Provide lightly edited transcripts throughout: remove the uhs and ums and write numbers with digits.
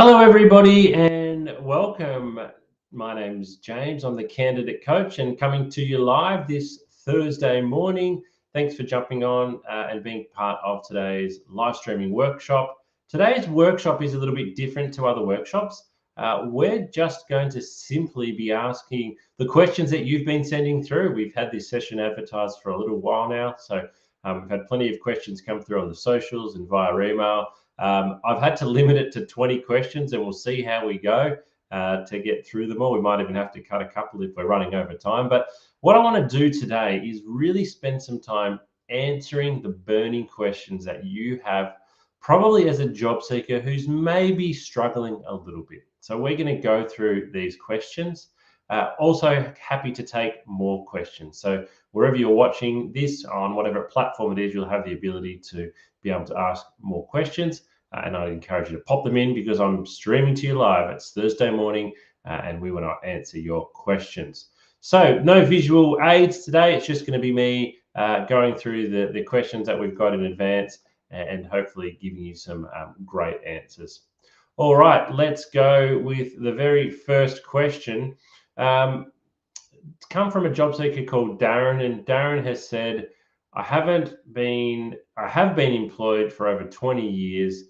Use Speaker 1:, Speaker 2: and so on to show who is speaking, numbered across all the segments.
Speaker 1: Hello, everybody, and welcome. My name's James. I'm the candidate coach and coming to you live this Thursday morning. Thanks for jumping on and being part of today's live streaming workshop. Today's workshop is a little bit different to other workshops. We're just going to simply be asking the questions that you've been sending through. We've had this session advertised for a little while now, so we've had plenty of questions come through on the socials and via email. I've had to limit it to 20 questions and we'll see how we go to get through them all. We might even have to cut a couple if we're running over time. But what I want to do today is really spend some time answering the burning questions that you have, probably as a job seeker who's maybe struggling a little bit. So we're going to go through these questions. Also happy to take more questions. So wherever you're watching this, on whatever platform it is, you'll have the ability to be able to ask more questions. And I'd encourage you to pop them in because I'm streaming to you live. It's Thursday morning and we want to answer your questions. So no visual aids today. It's just going to be me going through the questions that we've got in advance and hopefully giving you some great answers. All right, let's go with the very first question. It's come from a job seeker called Darren, and Darren has said, I have been employed for over 20 years.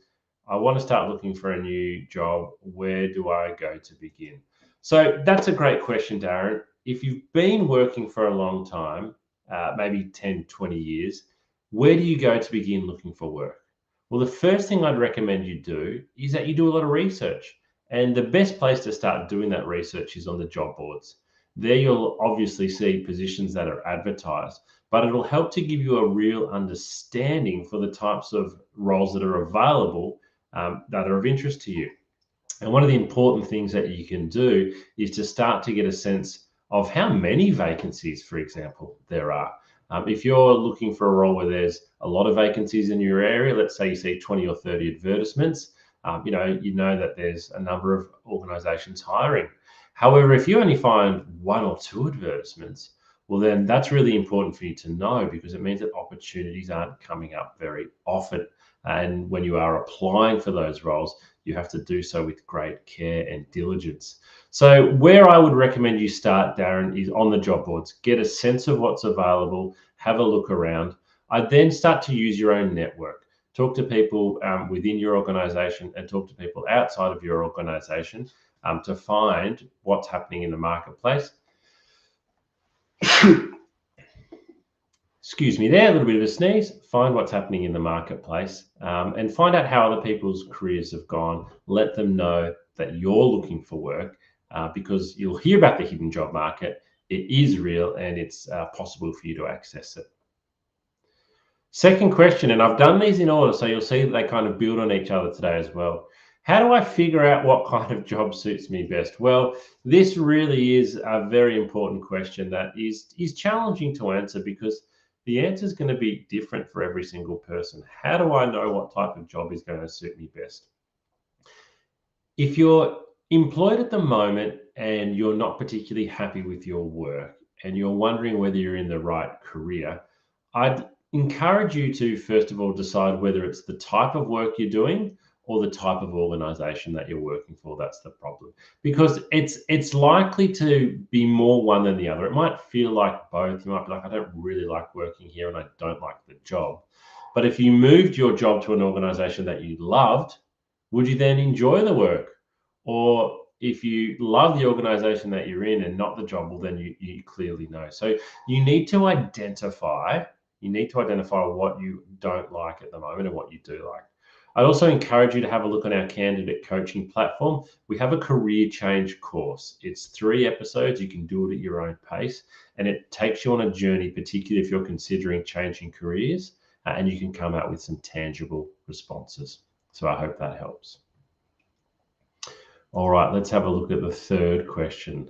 Speaker 1: I want to start looking for a new job. Where do I go to begin? So that's a great question, Darren. If you've been working for a long time, maybe 10, 20 years, where do you go to begin looking for work? Well, the first thing I'd recommend you do is that you do a lot of research. And the best place to start doing that research is on the job boards. There you'll obviously see positions that are advertised, but it'll help to give you a real understanding for the types of roles that are available that are of interest to you. And one of the important things that you can do is to start to get a sense of how many vacancies, for example, there are. If you're looking for a role where there's a lot of vacancies in your area, let's say you see 20 or 30 advertisements, you know that there's a number of organizations hiring. However, if you only find one or two advertisements, well, then that's really important for you to know because it means that opportunities aren't coming up very often. And when you are applying for those roles, you have to do so with great care and diligence. So where I would recommend you start, Darren, is on the job boards. Get a sense of what's available, have a look around. I'd then start to use your own network. Talk to people within your organization and talk to people outside of your organization to find what's happening in the marketplace. Excuse me there, a little bit of a sneeze. Find what's happening in the marketplace and find out how other people's careers have gone. Let them know that you're looking for work because you'll hear about the hidden job market. It is real and it's possible for you to access it. Second question, and I've done these in order, so you'll see that they kind of build on each other today as well. How do I figure out what kind of job suits me best? Well, this really is a very important question that is challenging to answer because the answer is going to be different for every single person. How do I know what type of job is going to suit me best? If you're employed at the moment and you're not particularly happy with your work and you're wondering whether you're in the right career, I'd encourage you to, first of all, decide whether it's the type of work you're doing or the type of organization that you're working for. That's the problem, because it's likely to be more one than the other. It might feel like both. You might be like, I don't really like working here and I don't like the job. But if you moved your job to an organization that you loved, would you then enjoy the work? Or if you love the organization that you're in and not the job, well, then you clearly know. So you need to identify what you don't like at the moment and what you do like. I'd also encourage you to have a look on our candidate coaching platform. We have a career change course. It's 3 episodes. You can do it at your own pace, and it takes you on a journey, particularly if you're considering changing careers, and you can come out with some tangible responses. So I hope that helps. All right, let's have a look at the third question.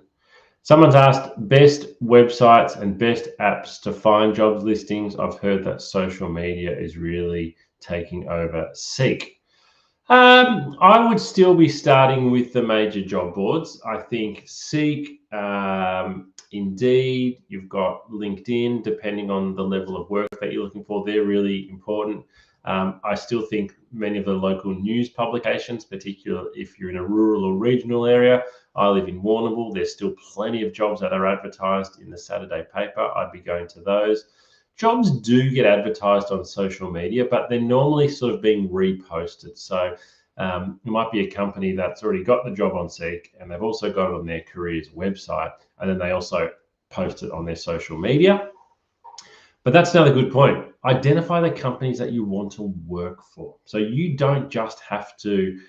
Speaker 1: Someone's asked best websites and best apps to find jobs listings. I've heard that social media is really taking over Seek. I would still be starting with the major job boards. I think Seek, Indeed, you've got LinkedIn, depending on the level of work that you're looking for, they're really important. I still think many of the local news publications, particularly if you're in a rural or regional area. I live in Warrnambool. There's still plenty of jobs that are advertised in the Saturday paper. I'd be going to those. Jobs do get advertised on social media, but they're normally sort of being reposted. So it might be a company that's already got the job on Seek, and they've also got it on their careers website, and then they also post it on their social media. But that's another good point. Identify the companies that you want to work for. So you don't just have to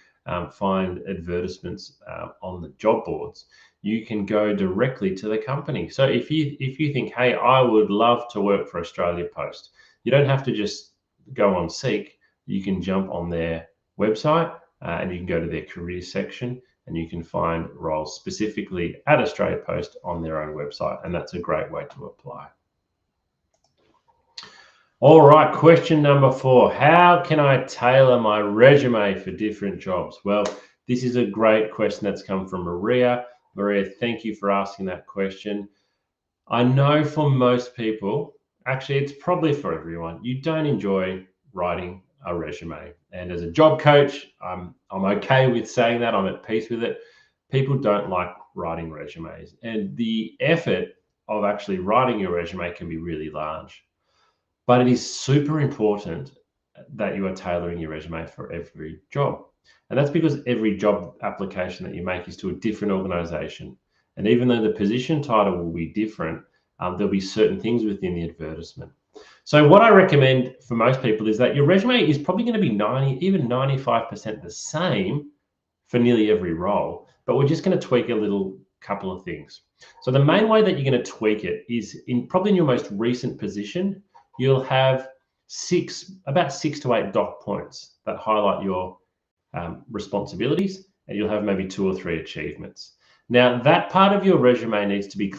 Speaker 1: find advertisements on the job boards. You can go directly to the company. So if you think, hey, I would love to work for Australia Post, you don't have to just go on Seek. You can jump on their website and you can go to their careers section and you can find roles specifically at Australia Post on their own website. And that's a great way to apply. All right, question number 4. How can I tailor my resume for different jobs? Well, this is a great question that's come from Maria. Maria, thank you for asking that question. I know for most people, actually, it's probably for everyone, you don't enjoy writing a resume. And as a job coach, I'm okay with saying that. I'm at peace with it. People don't like writing resumes. And the effort of actually writing your resume can be really large. But it is super important that you are tailoring your resume for every job. And that's because every job application that you make is to a different organization. And even though the position title will be different, there'll be certain things within the advertisement. So what I recommend for most people is that your resume is probably going to be 90, even 95% the same for nearly every role, but we're just going to tweak a little couple of things. So the main way that you're going to tweak it is probably in your most recent position, you'll have about 6 to 8 dot points that highlight your responsibilities, and you'll have maybe 2 or 3 achievements. Now, that part of your resume needs to be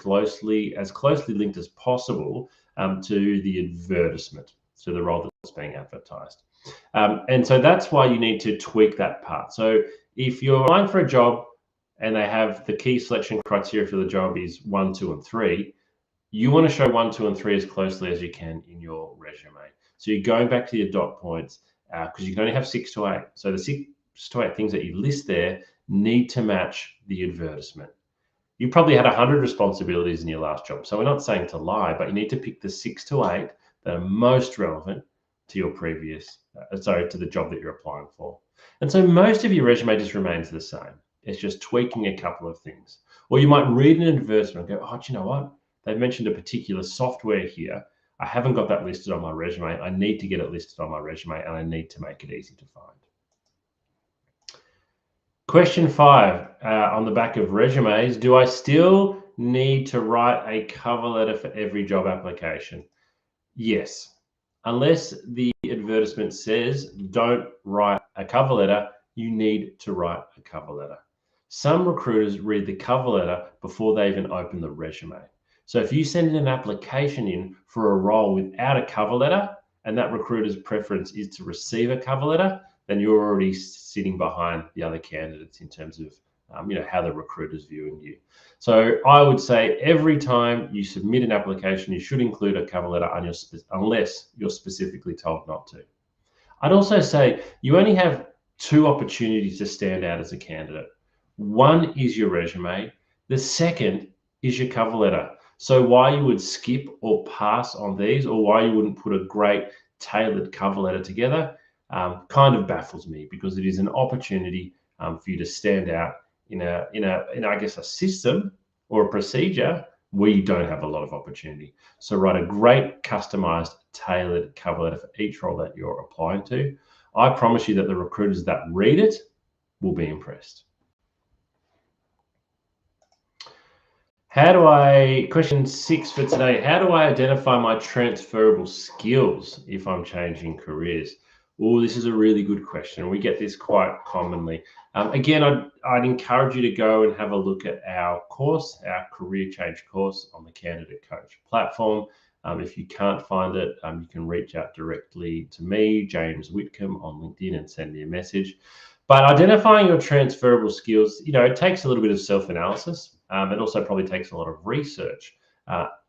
Speaker 1: as closely linked as possible to the advertisement, to the role that's being advertised. And so that's why you need to tweak that part. So if you're applying for a job and they have the key selection criteria for the job is 1, 2, and 3, you want to show 1, 2, and 3 as closely as you can in your resume. So you're going back to your dot points because you can only have 6 to 8. So the 6 to 8 things that you list there need to match the advertisement. You probably had 100 responsibilities in your last job. So we're not saying to lie, but you need to pick the 6 to 8 that are most relevant to your previous, to the job that you're applying for. And so most of your resume just remains the same. It's just tweaking a couple of things. Or you might read an advertisement and go, oh, do you know what? They've mentioned a particular software here. I haven't got that listed on my resume. I need to get it listed on my resume, and I need to make it easy to find. Question 5 on the back of resumes, do I still need to write a cover letter for every job application? Yes. Unless the advertisement says don't write a cover letter, you need to write a cover letter. Some recruiters read the cover letter before they even open the resume. So if you send an application in for a role without a cover letter, and that recruiter's preference is to receive a cover letter, then you're already sitting behind the other candidates in terms of how the recruiter's viewing you. So I would say every time you submit an application, you should include a cover letter unless you're specifically told not to. I'd also say you only have 2 opportunities to stand out as a candidate. One is your resume. The second is your cover letter. So why you would skip or pass on these, or why you wouldn't put a great tailored cover letter together, kind of baffles me, because it is an opportunity for you to stand out in I guess a system or a procedure where you don't have a lot of opportunity. So write a great customized tailored cover letter for each role that you're applying to. I promise you that the recruiters that read it will be impressed. Question 6 for today, how do I identify my transferable skills if I'm changing careers? Oh, this is a really good question. We get this quite commonly. Again, I'd encourage you to go and have a look at our course, our career change course on the Candidate Coach platform. If you can't find it, you can reach out directly to me, James Whitcomb, on LinkedIn and send me a message. But identifying your transferable skills, it takes a little bit of self-analysis. It also probably takes a lot of research.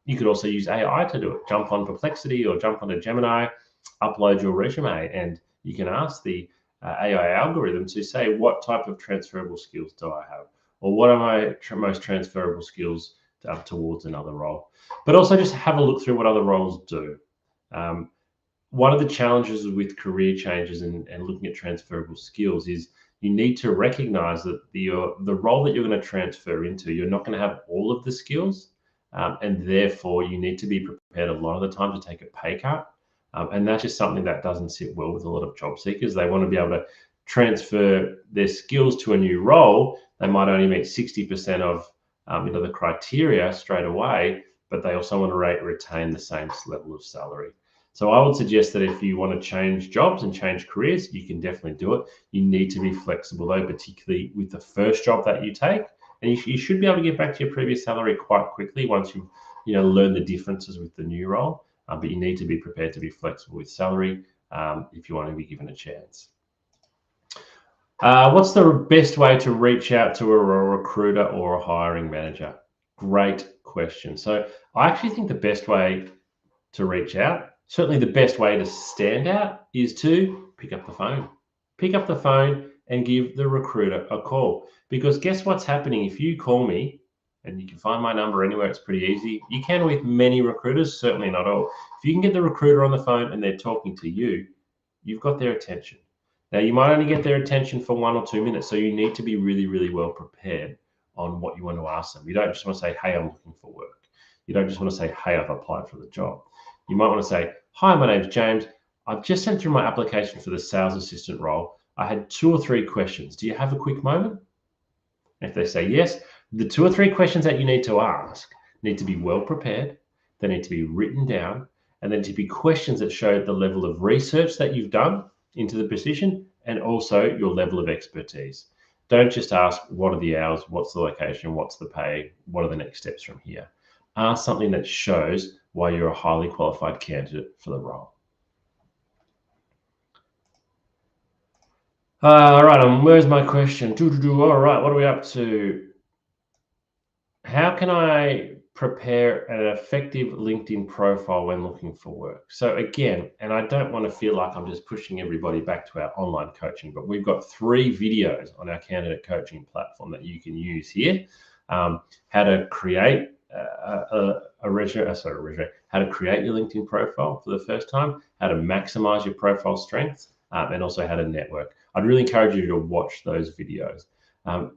Speaker 1: You could also use AI to do it. Jump on Perplexity or jump onto Gemini, upload your resume, and you can ask the AI algorithm to say, what type of transferable skills do I have? Or what are my most transferable skills towards another role? But also just have a look through what other roles do. One of the challenges with career changes and looking at transferable skills is you need to recognize that the role that you're going to transfer into, you're not going to have all of the skills, and therefore you need to be prepared a lot of the time to take a pay cut. And that's just something that doesn't sit well with a lot of job seekers. They want to be able to transfer their skills to a new role. They might only meet 60% of the criteria straight away, but they also want to retain the same level of salary. So I would suggest that if you want to change jobs and change careers, you can definitely do it. You need to be flexible though, particularly with the first job that you take. And you should be able to get back to your previous salary quite quickly once you've learned the differences with the new role. But you need to be prepared to be flexible with salary if you want to be given a chance. What's the best way to reach out to a recruiter or a hiring manager? Great question. So I actually think the best way to reach out, certainly the best way to stand out, is to pick up the phone. Pick up the phone and give the recruiter a call. Because guess what's happening? If you call me, and you can find my number anywhere, it's pretty easy. You can with many recruiters, certainly not all. If you can get the recruiter on the phone and they're talking to you, you've got their attention. Now, you might only get their attention for 1 or 2 minutes, so you need to be really, really well prepared on what you want to ask them. You don't just want to say, hey, I'm looking for work. You don't just want to say, hey, I've applied for the job. You might want to say, hi, my name's James. I've just sent through my application for the sales assistant role. I had 2 or 3 questions. Do you have a quick moment? If they say yes, the 2 or 3 questions that you need to ask need to be well prepared. They need to be written down, and then to be questions that show the level of research that you've done into the position and also your level of expertise. Don't just ask, what are the hours? What's the location? What's the pay? What are the next steps from here? Ask something that shows why you're a highly qualified candidate for the role. All right, where's my question? All right, what are we up to? How can I prepare an effective LinkedIn profile when looking for work? So again, and I don't want to feel like I'm just pushing everybody back to our online coaching, but we've got 3 videos on our candidate coaching platform that you can use here. How to create a resume, how to create your LinkedIn profile for the first time, how to maximize your profile strengths, and also how to network. I'd really encourage you to watch those videos.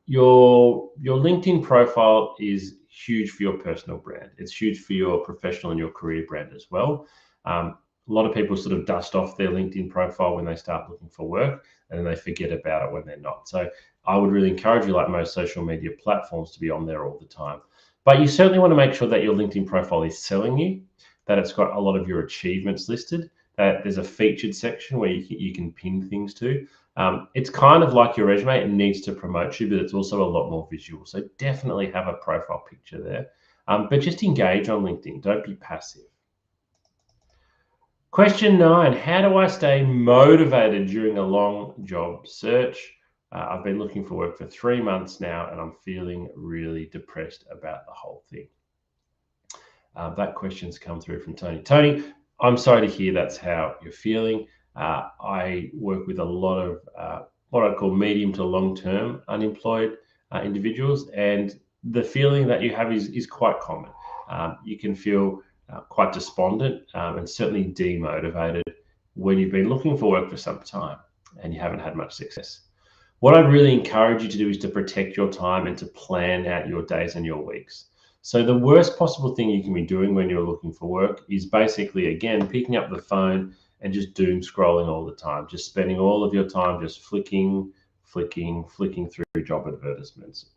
Speaker 1: Your LinkedIn profile is huge for your personal brand. It's huge for your professional and your career brand as well. A lot of people sort of dust off their LinkedIn profile when they start looking for work, and then they forget about it when they're not. So I would really encourage you, like most social media platforms, to be on there all the time. But you certainly want to make sure that your LinkedIn profile is selling you, that it's got a lot of your achievements listed, that there's a featured section where you can pin things to. It's kind of like your resume. It needs to promote you, but it's also a lot more visual. So definitely have a profile picture there. But just engage on LinkedIn. Don't be passive. Question 9, how do I stay motivated during a long job search? I've been looking for work for 3 months now, and I'm feeling really depressed about the whole thing. That question's come through from Tony. Tony, I'm sorry to hear that's how you're feeling. I work with a lot of what I call medium to long-term unemployed individuals, and the feeling that you have is quite common. You can feel quite despondent and certainly demotivated when you've been looking for work for some time and you haven't had much success. What I'd really encourage you to do is to protect your time and to plan out your days and your weeks. So the worst possible thing you can be doing when you're looking for work is basically, again, picking up the phone and just doom scrolling all the time, just spending all of your time just flicking through job advertisements.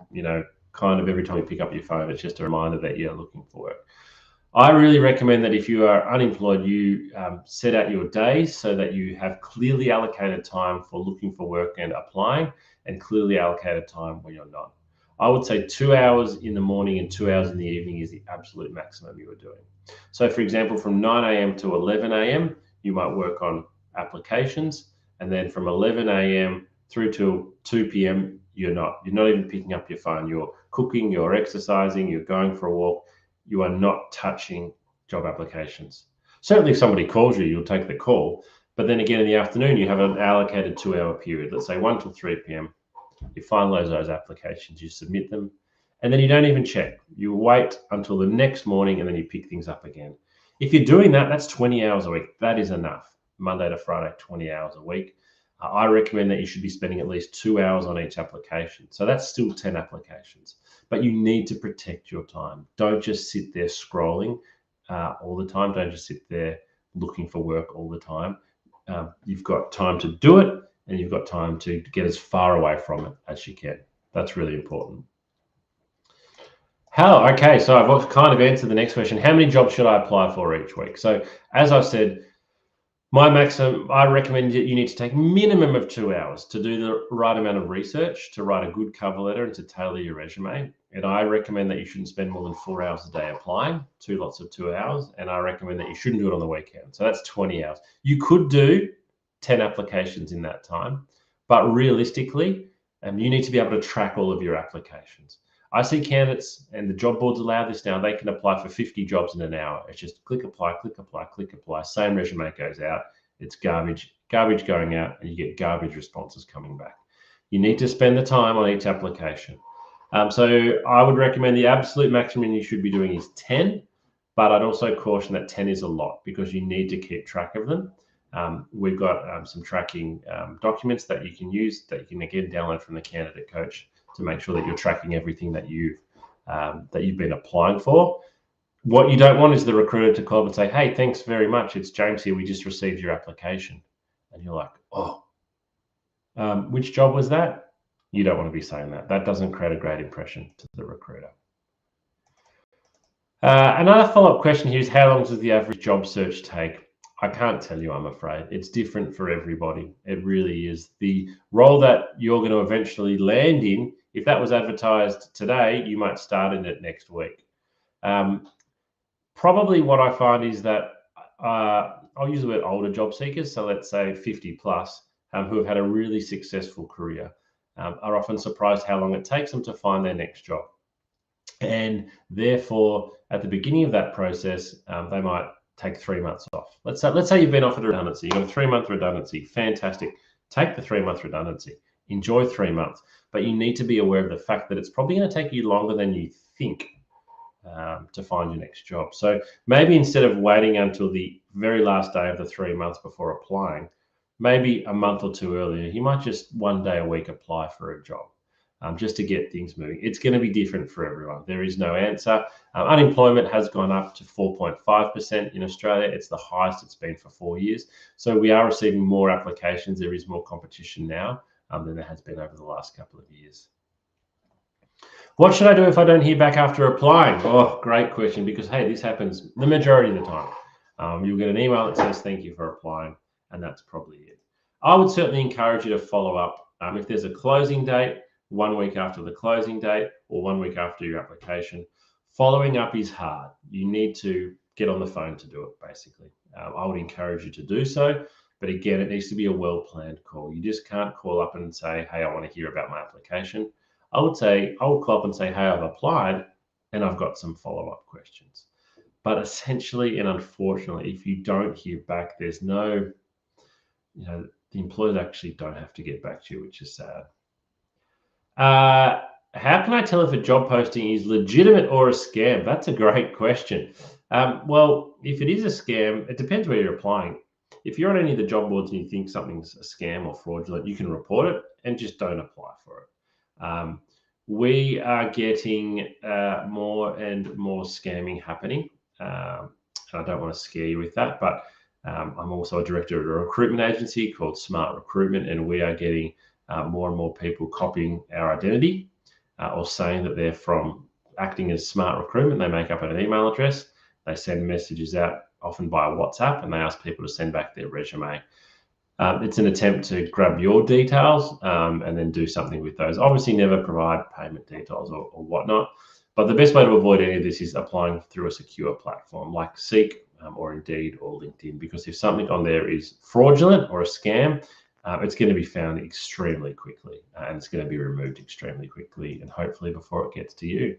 Speaker 1: Kind of every time you pick up your phone, it's just a reminder that you're looking for work. I really recommend that if you are unemployed, you set out your days so that you have clearly allocated time for looking for work and applying, and clearly allocated time when you're not. I would say 2 hours in the morning and 2 hours in the evening is the absolute maximum you are doing. So for example, from 9 a.m. to 11 a.m., you might work on applications, and then from 11 a.m. through to 2 p.m., you're not even picking up your phone. You're cooking, you're exercising, you're going for a walk. You are not touching job applications. Certainly if somebody calls you, you'll take the call, But then again, in the afternoon, you have an allocated 2-hour period, let's say 1 till 3 p.m. You finalize those applications, you submit them, and then you don't even check. You wait until the next morning and then you pick things up again. If you're doing that, that's 20 hours a week. That is enough. Monday to Friday, 20 hours a week. I recommend that you should be spending at least 2 hours on each application. So that's still 10 applications, but you need to protect your time. Don't just sit there scrolling all the time. Don't just sit there looking for work all the time. You've got time to do it, and you've got time to get as far away from it as you can. That's really important. Okay, so I've kind of answered the next question. How many jobs should I apply for each week? So as I said, my maximum, I recommend that you need to take minimum of 2 hours to do the right amount of research, to write a good cover letter and to tailor your resume. And I recommend that you shouldn't spend more than 4 hours a day applying, 2 lots of 2 hours. And I recommend that you shouldn't do it on the weekend. So that's 20 hours. You could do 10 applications in that time, but realistically, you need to be able to track all of your applications. I see candidates, and the job boards allow this now, they can apply for 50 jobs in an hour. It's just click apply, click apply, click apply. Same resume goes out. It's garbage going out, and you get garbage responses coming back. You need to spend the time on each application. So I would recommend the absolute maximum you should be doing is 10, but I'd also caution that 10 is a lot because you need to keep track of them. We've got some tracking documents that you can use that you can again download from the Candidate Coach to make sure that you're tracking everything that you've been applying for. What you don't want is the recruiter to call up and say, "Hey, thanks very much. It's James here. We just received your application." And you're like, "Oh, which job was that?" You don't want to be saying that. That doesn't create a great impression to the recruiter. Another follow-up question here is, how long does the average job search take? I can't tell you, I'm afraid. It's different for everybody. It really is. The role that you're going to eventually land in, if that was advertised today, you might start in it next week. Probably what I find is that I'll use the word older job seekers, so let's say 50 plus, who have had a really successful career, are often surprised how long it takes them to find their next job. And therefore, at the beginning of that process, they might take 3 months off. Let's say you've been offered a redundancy. You've got a 3-month redundancy. Fantastic. Take the 3-month redundancy. Enjoy 3 months. But you need to be aware of the fact that it's probably going to take you longer than you think to find your next job. So maybe instead of waiting until the very last day of the 3 months before applying, maybe a month or two earlier, you might just 1 day a week apply for a job. Just to get things moving. It's going to be different for everyone. There is no answer. Unemployment has gone up to 4.5% in Australia. It's the highest it's been for 4 years. So we are receiving more applications. There is more competition now than there has been over the last couple of years. What should I do if I don't hear back after applying? Oh, great question, because, hey, this happens the majority of the time. You'll get an email that says, "Thank you for applying," and that's probably it. I would certainly encourage you to follow up. If there's a closing date, 1 week after the closing date or 1 week after your application. Following up is hard. You need to get on the phone to do it, basically. I would encourage you to do so. But again, it needs to be a well-planned call. You just can't call up and say, "Hey, I want to hear about my application." I would call up and say, "Hey, I've applied and I've got some follow-up questions." But essentially and unfortunately, if you don't hear back, there's no, the employers actually don't have to get back to you, which is sad. How can I tell if a job posting is legitimate or a scam? That's a great question. Well, if it is a scam, it depends where you're applying. If you're on any of the job boards and you think something's a scam or fraudulent, you can report it and just don't apply for it. We are getting more and more scamming happening. I don't want to scare you with that, but I'm also a director at a recruitment agency called Smart Recruitment, and we are getting more and more people copying our identity or saying that they're from acting as Smart Recruitment. They make up an email address. They send messages out often via WhatsApp, and they ask people to send back their resume. It's an attempt to grab your details and then do something with those. Obviously, never provide payment details or whatnot. But the best way to avoid any of this is applying through a secure platform like Seek or Indeed or LinkedIn, because if something on there is fraudulent or a scam, it's going to be found extremely quickly and it's going to be removed extremely quickly and hopefully before it gets to you.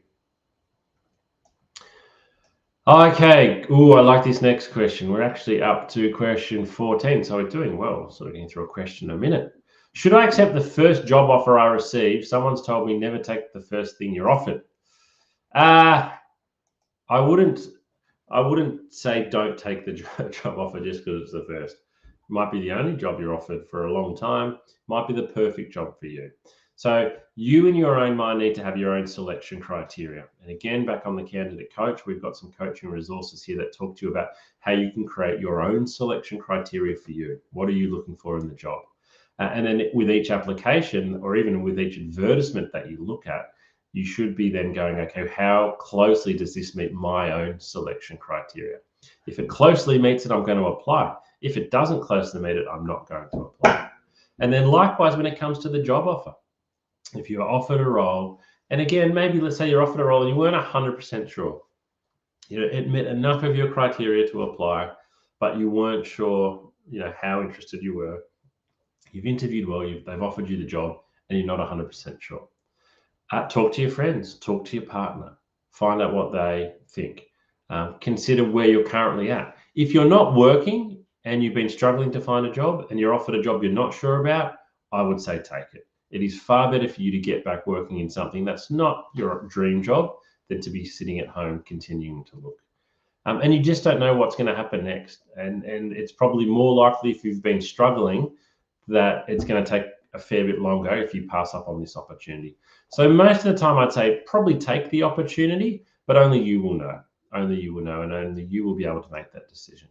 Speaker 1: Okay. Oh, I like this next question. We're actually up to question 14, so we're doing well. Sort of getting through a question a minute. Should I accept the first job offer I receive? Someone's told me never take the first thing you're offered. Uh, I wouldn't. I wouldn't say don't take the job offer just because it's the first. Might be the only job you're offered for a long time. Might be the perfect job for you. So you in your own mind need to have your own selection criteria. And again, back on the candidate coach, we've got some coaching resources here that talk to you about how you can create your own selection criteria for you. What are you looking for in the job? And then with each application or even with each advertisement that you look at, you should be then going, okay, how closely does this meet my own selection criteria? If it closely meets it, I'm going to apply. If it doesn't closely meet it, I'm not going to apply. And then likewise, when it comes to the job offer, if you're offered a role, and again, maybe let's say you're offered a role and you weren't 100% sure, it met enough of your criteria to apply, but you weren't sure, how interested you were. You've interviewed well, they've offered you the job, and you're not 100% sure. Talk to your friends, talk to your partner, find out what they think. Consider where you're currently at. If you're not working and you've been struggling to find a job and you're offered a job you're not sure about, I would say take it. It is far better for you to get back working in something that's not your dream job than to be sitting at home continuing to look. And you just don't know what's going to happen next. And it's probably more likely if you've been struggling that it's going to take a fair bit longer if you pass up on this opportunity. So most of the time, I'd say probably take the opportunity, but only you will know. Only you will know, and only you will be able to make that decision.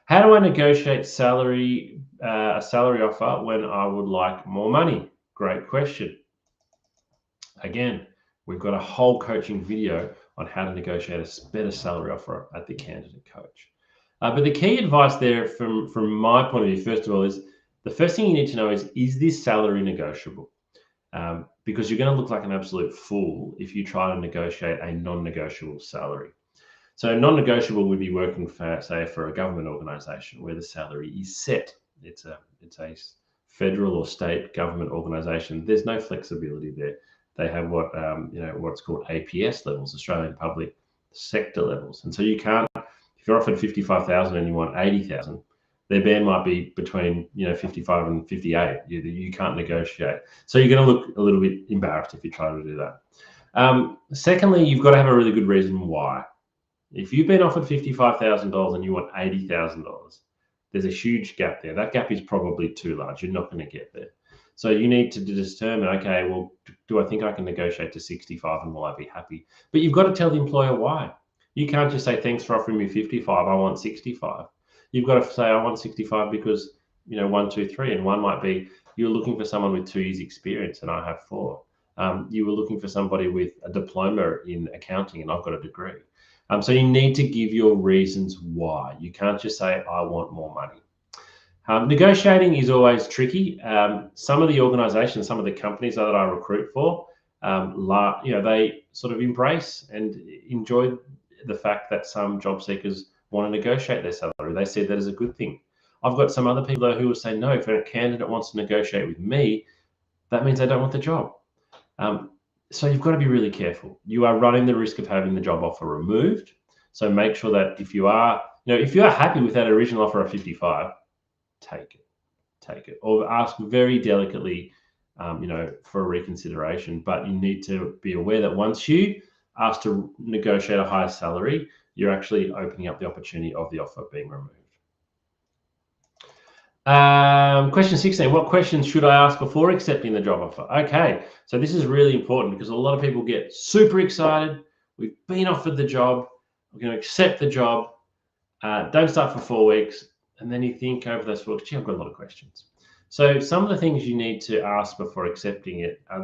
Speaker 1: How do I negotiate a salary offer when I would like more money? Great question. Again, we've got a whole coaching video on how to negotiate a better salary offer at the Candidate Coach. But the key advice there from my point of view, first of all, is the first thing you need to know is this salary negotiable? Because you're going to look like an absolute fool if you try to negotiate a non-negotiable salary. So non-negotiable would be working for, say, for a government organisation where the salary is set. It's a federal or state government organisation. There's no flexibility there. They have what's called APS levels, Australian Public Sector levels, and so you can't. If you're offered 55,000 and you want 80,000, their band might be between 55 and 58. You can't negotiate, so you're going to look a little bit embarrassed if you try to do that. Secondly, you've got to have a really good reason why. If you've been offered $55,000 and you want $80,000, there's a huge gap there. That gap is probably too large. You're not going to get there. So you need to determine, okay, well, do I think I can negotiate to 65 and will I be happy? But you've got to tell the employer why. You can't just say, thanks for offering me 55, I want 65. You've got to say, I want 65 because, 1, 2, 3. And one might be, you're looking for someone with 2 years experience and I have 4. You were looking for somebody with a diploma in accounting and I've got a degree. So you need to give your reasons why. You can't just say, I want more money. Negotiating is always tricky. Some of the organizations, some of the companies that I recruit for, they sort of embrace and enjoy the fact that some job seekers want to negotiate their salary. They see that as a good thing. I've got some other people who will say, no, if a candidate wants to negotiate with me, that means they don't want the job. So you've got to be really careful. You are running the risk of having the job offer removed. So make sure that if you are happy with that original offer of 55, take it, or ask very delicately, for a reconsideration. But you need to be aware that once you ask to negotiate a higher salary, you're actually opening up the opportunity of the offer being removed. Question 16, what questions should I ask before accepting the job offer? Okay, so this is really important because a lot of people get super excited. We've been offered the job. We're going to accept the job. Don't start for 4 weeks. And then you think over those 4 weeks, gee, I've got a lot of questions. So some of the things you need to ask before accepting it are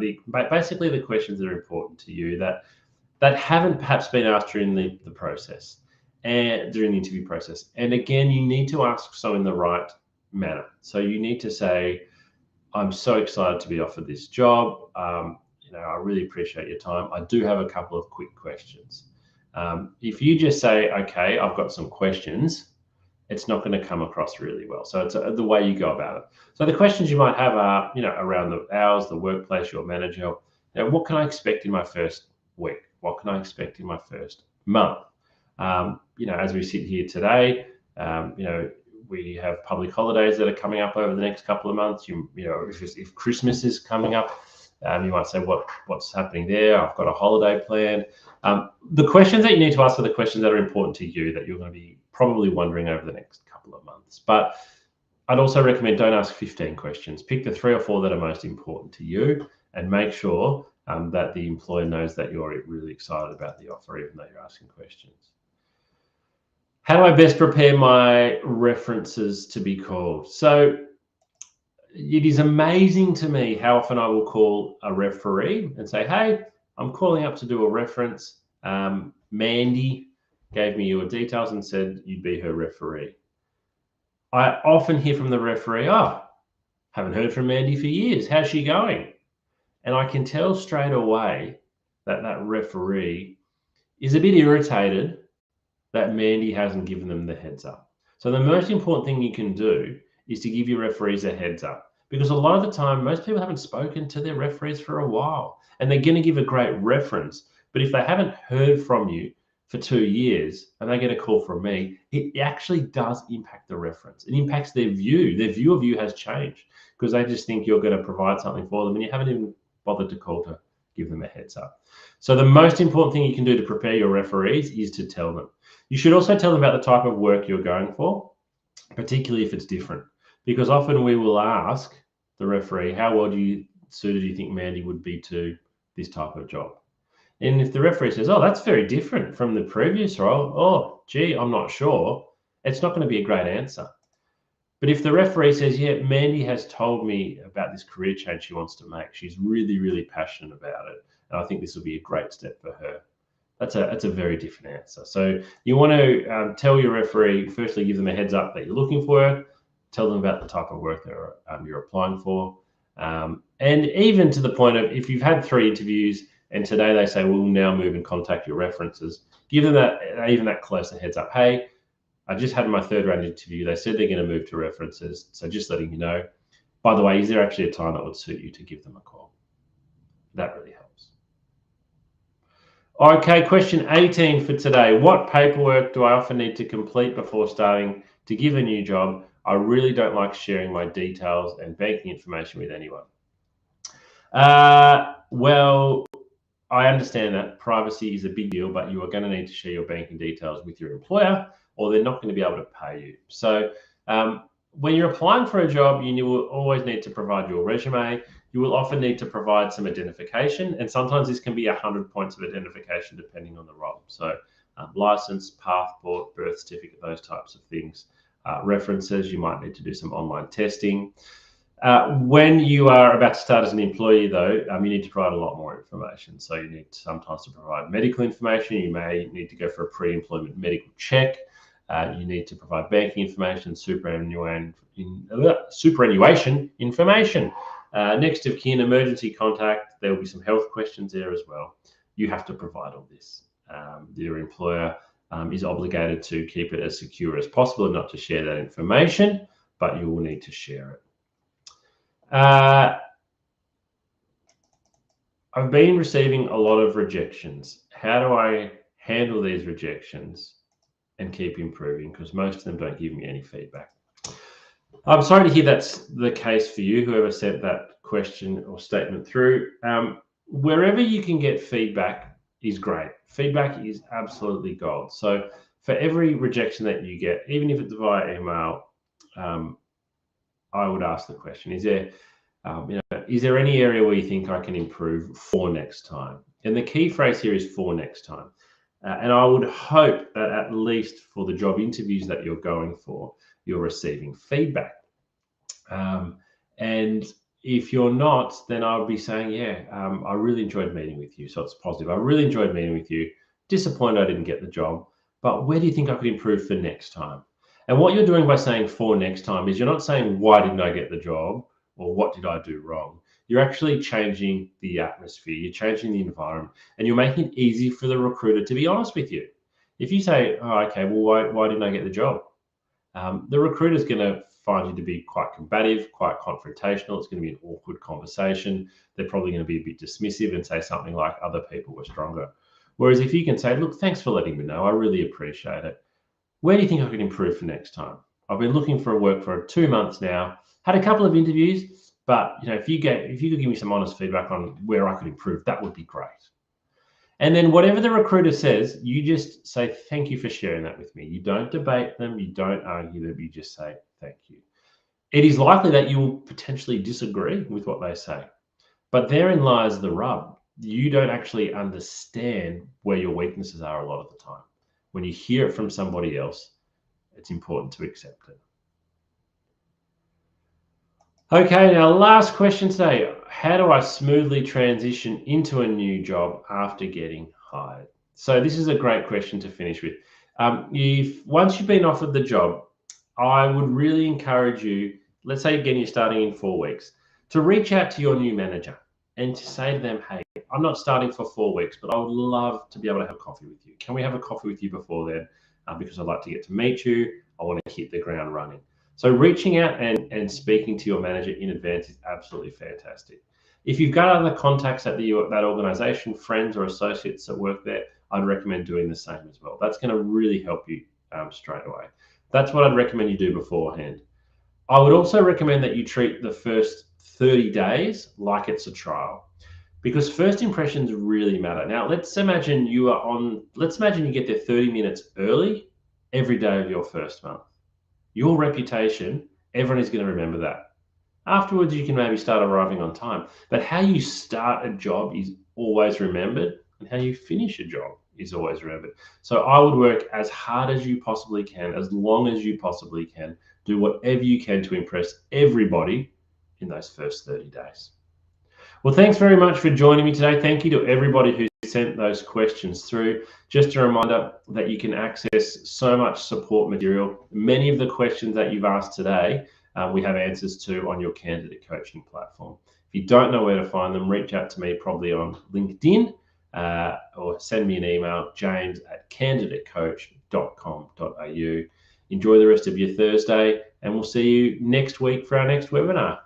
Speaker 1: basically the questions that are important to you that haven't perhaps been asked during the process and during the interview process. And again, you need to ask so in the right manner. So you need to say, I'm so excited to be offered this job. I really appreciate your time. I do have a couple of quick questions. If you just say, okay, I've got some questions, it's not going to come across really well. So it's the way you go about it. So the questions you might have are, around the hours, the workplace, your manager. What can I expect in my first week? What can I expect in my first month? As we sit here today, we have public holidays that are coming up over the next couple of months. If Christmas is coming up, you might say, what's happening there? I've got a holiday planned. The questions that you need to ask are the questions that are important to you, that you're going to be probably wondering over the next couple of months. But I'd also recommend don't ask 15 questions. Pick the 3 or 4 that are most important to you, and make sure that the employer knows that you're really excited about the offer, even though you're asking questions. How do I best prepare my references to be called? So it is amazing to me how often I will call a referee and say, hey, I'm calling up to do a reference. Mandy gave me your details and said you'd be her referee. I often hear from the referee, haven't heard from Mandy for years. How's she going? And I can tell straight away that that referee is a bit irritated that Mandy hasn't given them the heads up. So the most important thing you can do is to give your referees a heads up, because a lot of the time, most people haven't spoken to their referees for a while, and they're going to give a great reference. But if they haven't heard from you for 2 years and they get a call from me, it actually does impact the reference. It impacts their view. Their view of you has changed because they just think you're going to provide something for them, and you haven't even bothered to call to give them a heads up. So the most important thing you can do to prepare your referees is to tell them. You should also tell them about the type of work you're going for, particularly if it's different, because often we will ask the referee, how well suited do you think Mandy would be to this type of job? And if the referee says, that's very different from the previous role, gee, I'm not sure, it's not going to be a great answer. But if the referee says, yeah, Mandy has told me about this career change she wants to make, she's really, really passionate about it, and I think this will be a great step for her, that's a very different answer. So you want to tell your referee, firstly, give them a heads up that you're looking for work, tell them about the type of work that you're applying for. And even to the point of, if you've had 3 interviews and today they say, we'll now move and contact your references, give them that closer heads up. Hey, I just had my 3rd round interview. They said they're going to move to references. So just letting you know, by the way, is there actually a time that would suit you to give them a call? That really helps. Okay, question 18 for today. What paperwork do I often need to complete before starting to give a new job? I really don't like sharing my details and banking information with anyone. Well, I understand that privacy is a big deal, but you are going to need to share your banking details with your employer, or they're not going to be able to pay you. So when you're applying for a job, you will always need to provide your resume. You will often need to provide some identification, and sometimes this can be 100 points of identification depending on the role. So license, passport, birth certificate, those types of things. References, you might need to do some online testing. When you are about to start as an employee, though, you need to provide a lot more information. So you need sometimes to provide medical information. You may need to go for a pre-employment medical check. You need to provide banking information, superannuation information, next of kin, emergency contact. There will be some health questions there as well. You have to provide all this. Your employer is obligated to keep it as secure as possible and not to share that information, but you will need to share it. I've been receiving a lot of rejections. How do I handle these rejections and keep improving? Because most of them don't give me any feedback. I'm sorry to hear that's the case for you, whoever sent that question or statement through. Wherever you can get feedback is great. Feedback is absolutely gold. So for every rejection that you get, even if it's via email, I would ask the question, is there any area where you think I can improve for next time? And the key phrase here is for next time. And I would hope that at least for the job interviews that you're going for, you're receiving feedback. And if you're not, then I would be saying, I really enjoyed meeting with you. So it's positive. I really enjoyed meeting with you. Disappointed I didn't get the job, but where do you think I could improve for next time? And what you're doing by saying for next time is you're not saying, why didn't I get the job? Or what did I do wrong? You're actually changing the atmosphere. You're changing the environment, and you're making it easy for the recruiter to be honest with you. If you say, okay, well, why didn't I get the job? The recruiter is going to find you to be quite combative, quite confrontational. It's going to be an awkward conversation. They're probably going to be a bit dismissive and say something like other people were stronger. Whereas if you can say, look, thanks for letting me know, I really appreciate it. Where do you think I could improve for next time? I've been looking for work for 2 months now, had a couple of interviews, but if you could give me some honest feedback on where I could improve, that would be great. And then whatever the recruiter says, you just say, thank you for sharing that with me. You don't debate them, you don't argue them, you just say, thank you. It is likely that you will potentially disagree with what they say, but therein lies the rub. You don't actually understand where your weaknesses are a lot of the time. When you hear it from somebody else, it's important to accept it. Okay, now last question today. How do I smoothly transition into a new job after getting hired? So this is a great question to finish with. If once you've been offered the job, I would really encourage you, let's say again you're starting in 4 weeks, to reach out to your new manager and to say to them, hey, I'm not starting for 4 weeks, but I would love to be able to have coffee with you. Can we have a coffee with you before then? Because I'd like to get to meet you. I want to hit the ground running. So reaching out and speaking to your manager in advance is absolutely fantastic. If you've got other contacts at that organization, friends or associates that work there, I'd recommend doing the same as well. That's going to really help you straight away. That's what I'd recommend you do beforehand. I would also recommend that you treat the first 30 days like it's a trial, because first impressions really matter. Now, let's imagine you get there 30 minutes early every day of your first month. Your reputation, everyone is going to remember that. Afterwards, you can maybe start arriving on time, but how you start a job is always remembered, and how you finish a job is always remembered. So I would work as hard as you possibly can, as long as you possibly can, do whatever you can to impress everybody in those first 30 days. Well, thanks very much for joining me today. Thank you to everybody who sent those questions through. Just a reminder that you can access so much support material. Many of the questions that you've asked today, we have answers to on your candidate coaching platform. If you don't know where to find them, reach out to me probably on LinkedIn or send me an email, james@candidatecoach.com.au. Enjoy the rest of your Thursday, and we'll see you next week for our next webinar.